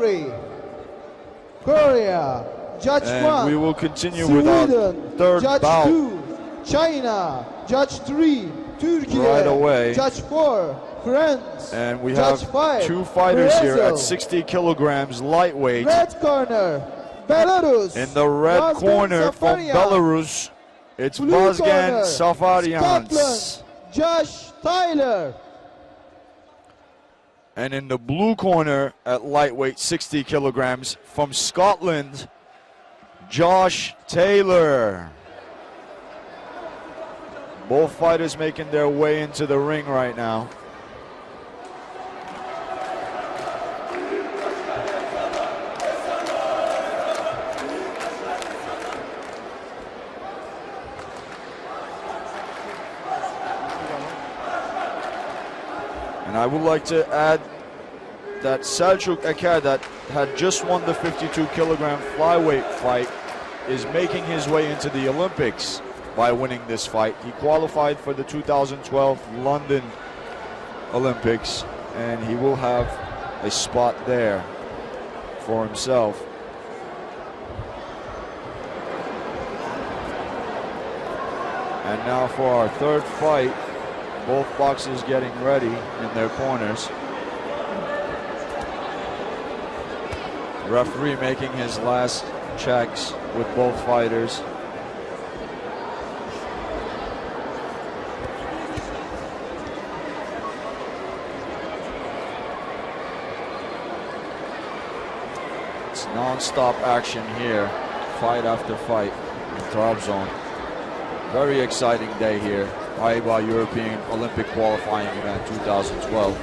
3. Korea, Judge 1. And we will continue Sweden, with our third Judge bout 2. China, Judge 3. Turkey, right away. Judge 4. France, And we Judge have 5. two fighters here at Brazil. 60 kilograms lightweight. Red corner, Belarus. In the red Vazgen corner from Safaryants. Belarus, it's Blue Vazgen corner, Safaryants. Scotland, Josh Tyler. And in the blue corner at lightweight 60 kilograms from Scotland, Josh Taylor. Both fighters making their way into the ring right now. And I would like to add that Selçuk Eker, that had just won the 52 kilogram flyweight fight, is making his way into the Olympics by winning this fight. He qualified for the 2012 London Olympics, and he will have a spot there for himself. And now for our third fight, both boxers getting ready in their corners. Referee making his last checks with both fighters. It's non-stop action here, fight after fight in Trabzon. Very exciting day here. AIBA European Olympic qualifying event 2012.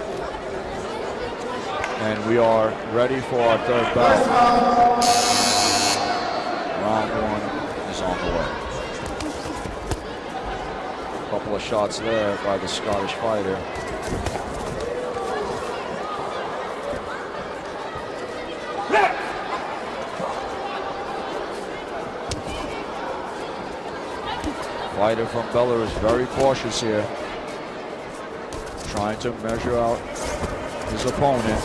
And we are ready for our third bout. Round one is on the way. A couple of shots there by the Scottish fighter. Fighter from Belarus very cautious here, trying to measure out his opponent.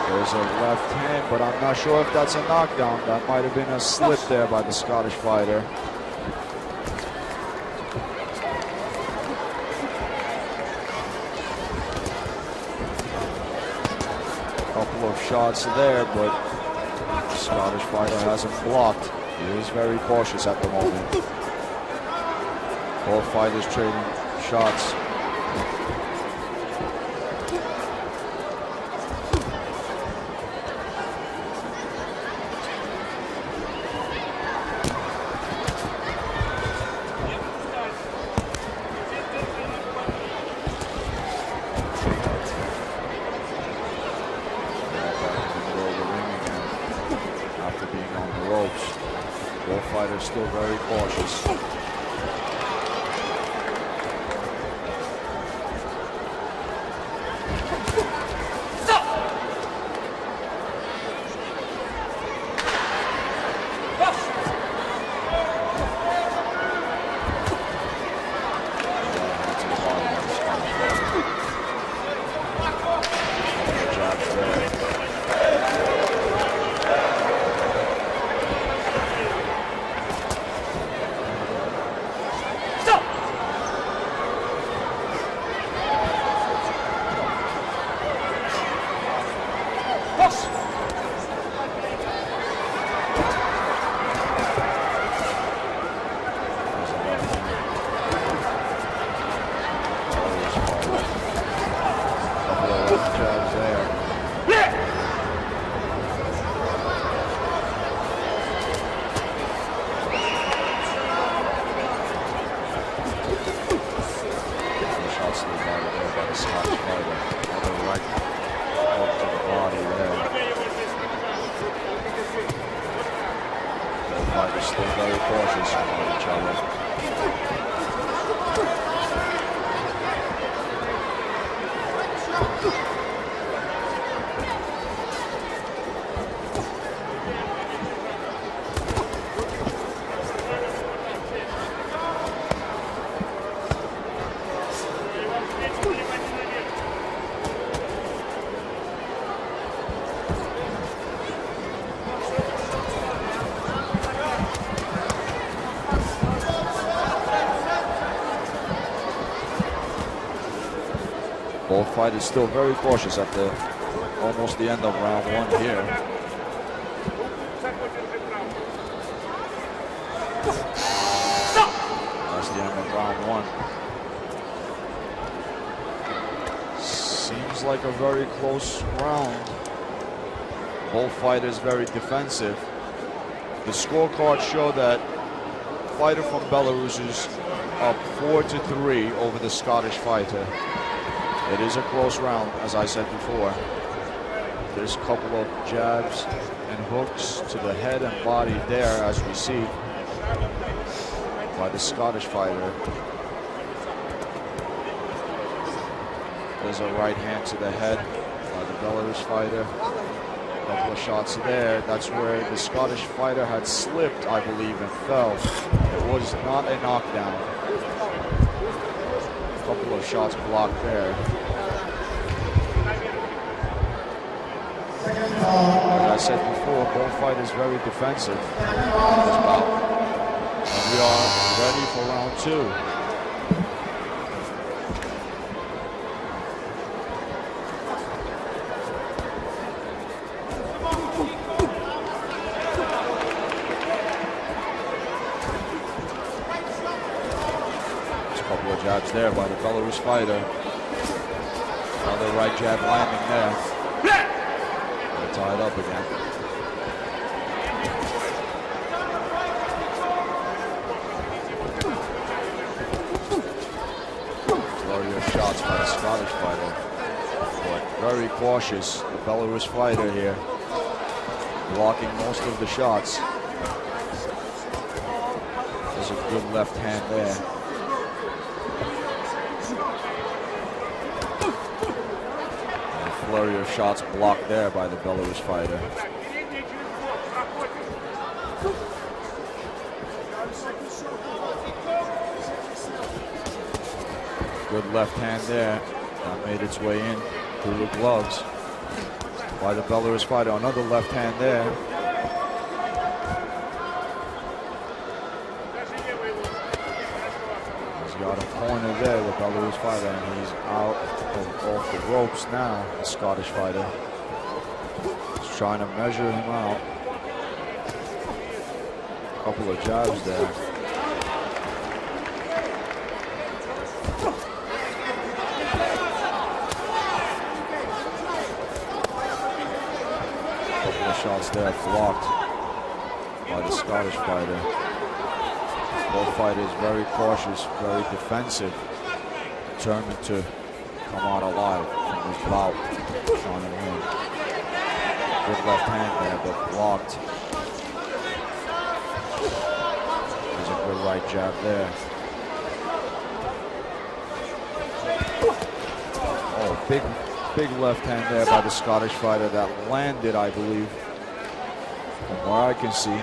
There's a left hand, but I'm not sure if that's a knockdown. That might have been a slip there by the Scottish fighter. A couple of shots there, but the Scottish fighter hasn't blocked. He is very cautious at the moment. Both fighters trading shots. After being on the ropes, both fighters still very cautious. Still very cautious on each other. Both fighters still very cautious at the almost the end of round one here. That's the end of round one. Seems like a very close round. Both fighters very defensive. The scorecards show that fighter from Belarus is up 4-3 over the Scottish fighter. It is a close round, as I said before. There's a couple of jabs and hooks to the head and body there, as we see, by the Scottish fighter. There's a right hand to the head by the Belarus fighter. A couple of shots there. That's where the Scottish fighter had slipped, I believe, and fell. It was not a knockdown. A couple of shots blocked there. As I said before, both fighters very defensive in this bout. And we are ready for round two. There's a couple of jabs there by the Belarus fighter. Another right jab landing there. Tied up again. Flurry of shots by the Scottish fighter, but very cautious. The Belarus fighter here, blocking most of the shots. There's a good left hand there. Flurry of shots blocked there by the Belarus fighter. Good left hand there. That made its way in through the gloves by the Belarus fighter. Another left hand there. He's got a corner there, the Belarus fighter, and he's out off the ropes now. The Scottish fighter is trying to measure him out. A couple of jabs there. A couple of shots there blocked by the Scottish fighter. Both fighters very cautious, very defensive, determined to come out alive from this bout, trying to win. Good left hand there, but blocked. There's a good right jab there. Oh, big left hand there by the Scottish fighter that landed, I believe, from where I can see.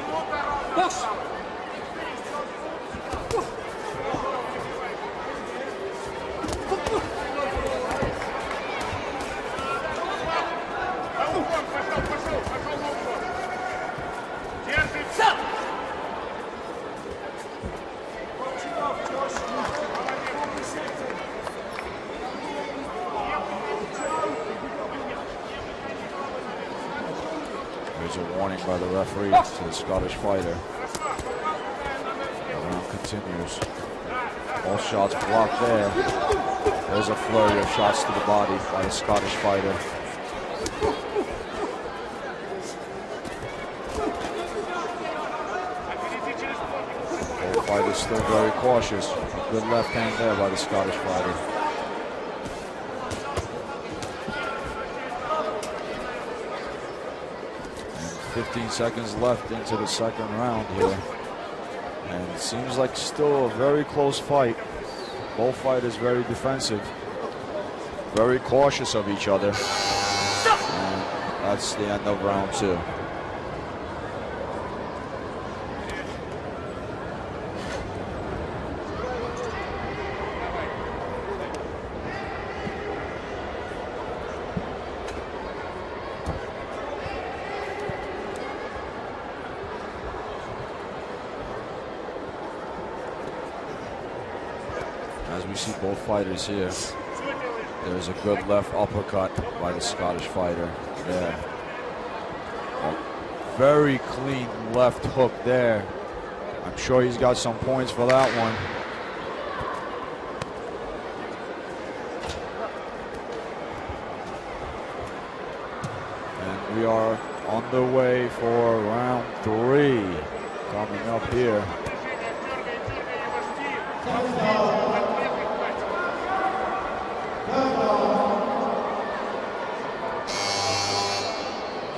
There's a warning by the referee to the Scottish fighter. The round continues. All shots blocked there. There's a flurry of shots to the body by the Scottish fighter. Both fighters still very cautious. Good left hand there by the Scottish fighter. 15 seconds left into the second round here. And it seems like still a very close fight. Both fighters very defensive, very cautious of each other. And that's the end of round two. As we see both fighters here There's a good left uppercut by the Scottish fighter there. A very clean left hook there. I'm sure he's got some points for that one. And we are on the way for round 3 coming up here.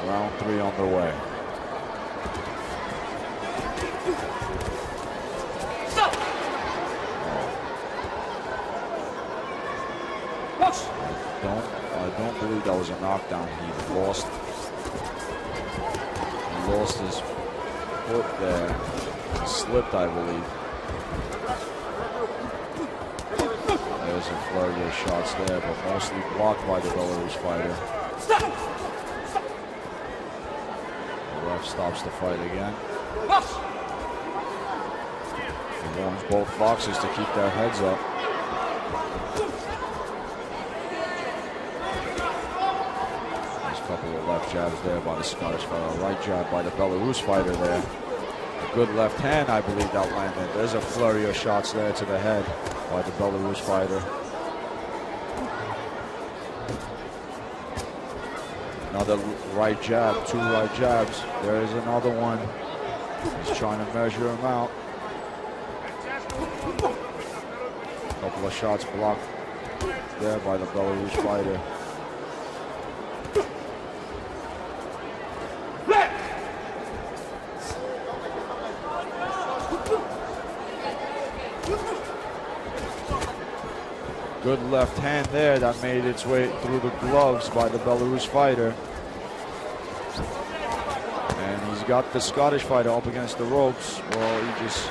Round 3 on the way. I don't believe that was a knockdown. He lost his foot there. He slipped, I believe. There's a flurry of shots there, but mostly blocked by the Belarus fighter. The ref stops the fight again. He warns both boxers to keep their heads up. Couple of left jabs there by the Scottish fighter. Right jab by the Belarus fighter there. A good left hand, I believe, that landed. There's a flurry of shots there to the head by the Belarus fighter. Another right jab, 2 right jabs. There is another one. He's trying to measure him out. A couple of shots blocked there by the Belarus fighter. Good left hand there that made its way through the gloves by the Belarus fighter. And he's got the Scottish fighter up against the ropes. Well, he just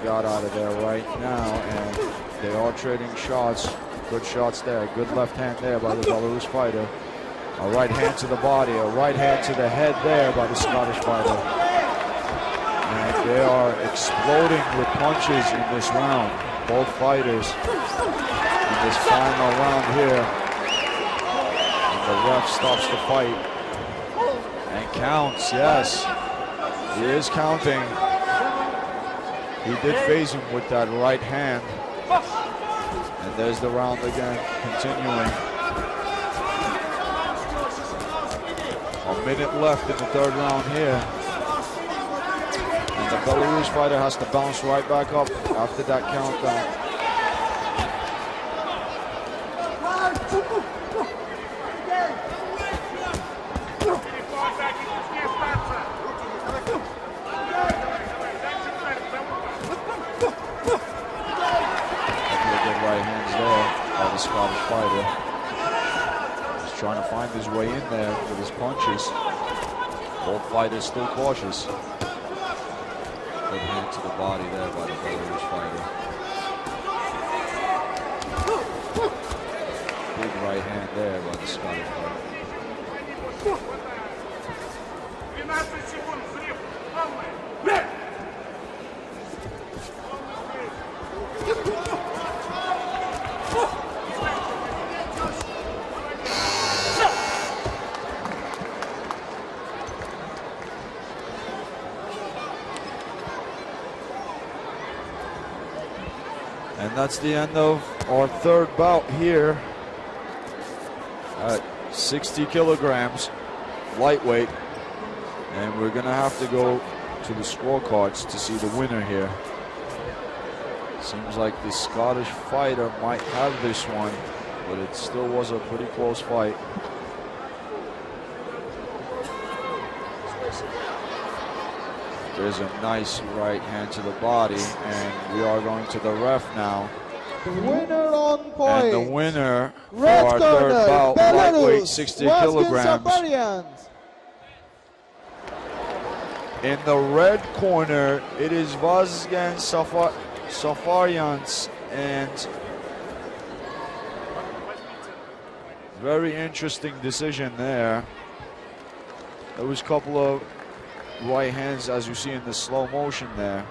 got out of there right now, and they are trading shots. Good shots there. Good left hand there by the Belarus fighter. A right hand to the body, a right hand to the head there by the Scottish fighter. And they are exploding with punches in this round. Both fighters. This final round here, and the ref stops the fight and counts. Yes, he is counting. He did phase him with that right hand, and there's the round again, continuing. A minute left in the 3rd round here, and the Belarus fighter has to bounce right back up after that countdown. Scottish fighter. He's trying to find his way in there with his punches. Both fighters still cautious. Good hand to the body there by the Belarus fighter. Big right hand there by the Scottish fighter. And that's the end of our 3rd bout here at 60 kilograms, lightweight. And we're gonna have to go to the scorecards to see the winner here. Seems like the Scottish fighter might have this one, but it still was a pretty close fight. There's a nice right hand to the body, and we are going to the ref now. The winner on point. And the winner for Red our corner, 3rd bout, lightweight, Belarus, 60 Vazgen kilograms. Safaryants. In the red corner, it is Vazgen Safaryants, and very interesting decision there. There was a couple of right hands, as you see in the slow motion there.